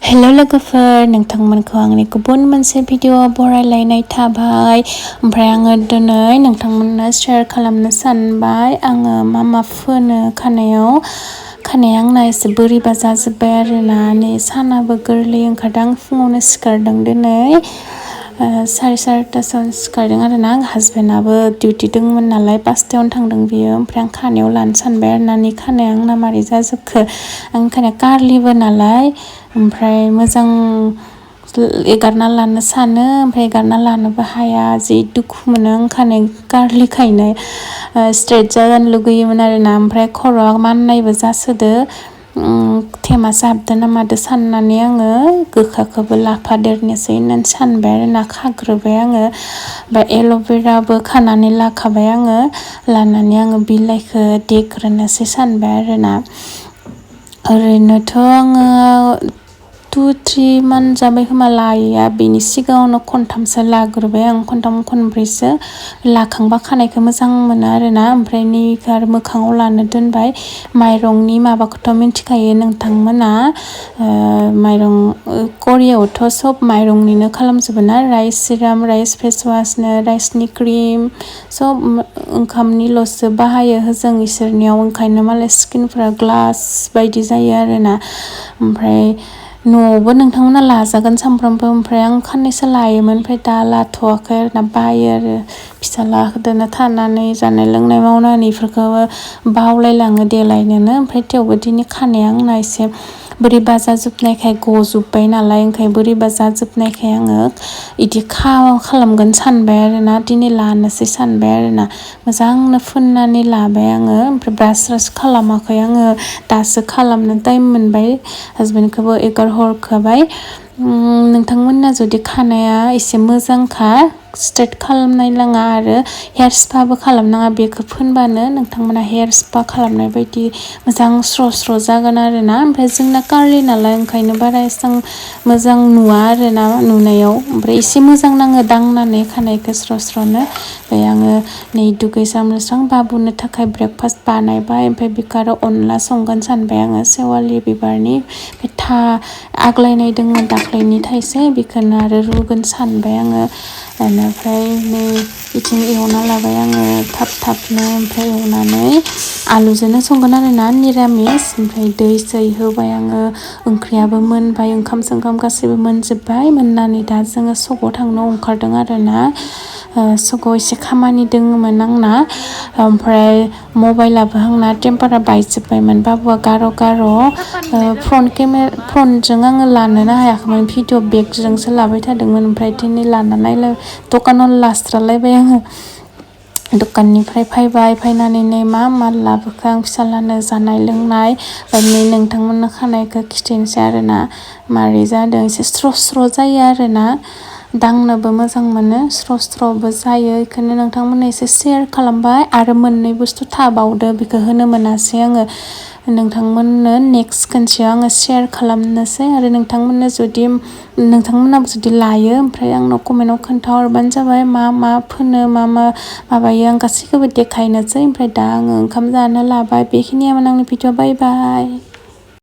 Hello लोगोफोर, नोंथांमोनखौ आंनि गुबुन मोनसे भिडिअ बरायलायनाय थाबाय। ओमफ्राय आङो दिनै नोंथांमोननो शेयार खालामनो सानबाय आङो मा फोनो खानायाव। खानाया आंना एसे बोरैबा जाजोब्बाय आरोना। नै सानाबो गोरलै ओंखारदों। आं फुङावनो सिखारदों दिनै 11:30 सिखारदों आरोना। आं हासबेन्डआबो डिउटि दंमोन नालाय 5टायावनो थांदों बियो। ओमफ्राय आं खानायाव लानो सानबाय आरोना। नै खानाया आंना मारै जाजोबखो। आंनि खानाया कार्लिबो नालाय, ओमफ्राय मोजां एगारना लानो सानो, ओमफ्राय एगारना लानोबो हाया। जि दुखु मोनो आं खानाय कार्लिखायनो। स्ट्रेट जाजानो लुगैयोमोन आरोना। ओमफ्राय खर'आ माननायबो जासोदो। थेमासो हाबदो ना मादो साननानै आङो गोखाखौबो लाफादेरनोसै होननानै सानबाय आरोना। खाग्रोबाय आङो। ओमफ्राय एल'भेराबो खानानै लाखाबाय आङो। लानानै आङो बिलाइखौ देग्रोनोसै सानबाय आरोना। ओरैनोथ' आङो 2-3 मान्थ जाबाय खोमा लायैया। बेनि सिगाङावनो खनथामसो लाग्रोबाय आं, खनब्रैसो लाखांबा खानायखौ मोजां मोनो आरोना। ओमफ्राय नैखौ आरो मोखाङाव लानो दोनबाय। माइरंनि माबाखौथ' मिथिखायो नोंथांमोना। माइरं करियायावथ' सब माइरंनिनो खालामजोबो ना। राइस सिराम, राइस फेसवासनो, राइसनि क्रिम सब ओंखामनिल'सो बाहायो होजों इसोरनियाव। ओंखायनो मालाय स्किनफोरा ग्लास बायदि जायो आरोना। ओमफ्राय न'आवबो नोंथांमोना लाजागोन सानफ्रामबो। ओमफ्राय आं खाननैसो लायोमोन, ओमफ्राय दा लाथ'वाखै आरोना। बायो आरो फिसाज्लादोनो थानानै जानाय लोंनाय मावनानै इफोरखौबो बावलायलाङो देलायनोनो। ओमफ्राय थेवबो दिनै खानाया आंना एसे बोरैबा जाजोबनायखाय गजोब्बाय नालाय, ओंखायनो बोरैबा जाजोबनायखाय आङो इदि खालामगोन सानबाय आरोना। दिनै लानोसै सानबाय आरोना। मोजांनो फुननानै लाबाय आङो। ओमफ्राय ब्रास खालामाखै आङो। दासो खालामनो टाइम मोनबाय। हासबेन्डखौबो हरखाबाय। नोंथांमोनना जुदि खानाया एसे मोजांखा, स्ट्रेट खालामनायलाङा आरो हेयार स्पाबो खालामनाङा, बेखौ फोनबानो नोंथांमोना हेयार स्पा खालामनाय बायदि मोजां स्र' जागोन आरोना। ओमफ्राय जोंना कार्लि नालाय, ओंखायनो बारा एसां मोजां नुवा आरोना नुनायाव। ओमफ्राय एसे मोजां नाङो दांनानै खानायखौ स्र'नो। ओमफ्राय आङो नै दुगैस्रां लोबस्रां बाबुनो थाखाय ब्रेकफास्ट बानायबाय। ओमफ्राय बेखौ आरो अनला संगोन सानबाय आङो, सेवालि बिबारनि। आग्लायनाय दंमोन दाख्लैनि थाइसे, बेखौनो आरो रुगोन सानबाय आङो। बेनिफ्राय नै बिथिं एवना लाबाय आङो थाबनो। ओमफ्राय एवनानै आलुजोंनो संगोन आरोना, निरामिस। ओमफ्राय दै होबाय आङो। ओंख्रियाबो मोनबाय, ओंखाम गासैबो मोनजोब्बाय। मोननानै दा जोङो सकआव थांनो ओंखारदों आरोना। सकआव एसे खामानि दङमोन आंना। ओमफ्राय मबाइलाबो आंना टेम्पारा बायजोब्बायमोन। बाबुआ गार' फनजों आङो लानोनो हायाखैमोन। भिडिअ बेगजोंसो लाबाय थादोंमोन। ओमफ्राय दिनै लाना नायलाय दखानाव लास्रालायबाय आङो। दखाननिफ्राय फैनानै नै मा लाबोखो आं फिसाज्लानो जानाय लोंनाय। नै नोंथांमोननो खानायखौ खिथिनोसै आरोना मारै जादों। एसे स्र' जायो आरोना। दांनोबो मोजां मोनो, स्र'बो जायो। बेखौनो नोंथांमोननो एसे शेयार खालामबाय। आरो मोननै बुस्थु थाबावदो, बेखौ होनो मोनासै आङो। नोंथांमोननो नेक्स्ट खनसेयाव आङो शेयार खालामनोसै। आरो नोंथांमोनाबो जुदि लायो, ओमफ्राय आंनाव कमेन्टआव खोन्थाहरबानो जाबाय मा फोनो, मा माबायो। आं गासैखौबो देखायनोसै। ओमफ्राय दा आङो ओंखाम जानो लाबाय। बेखिनियावनो आंनि भिडिअ। बाय बाय।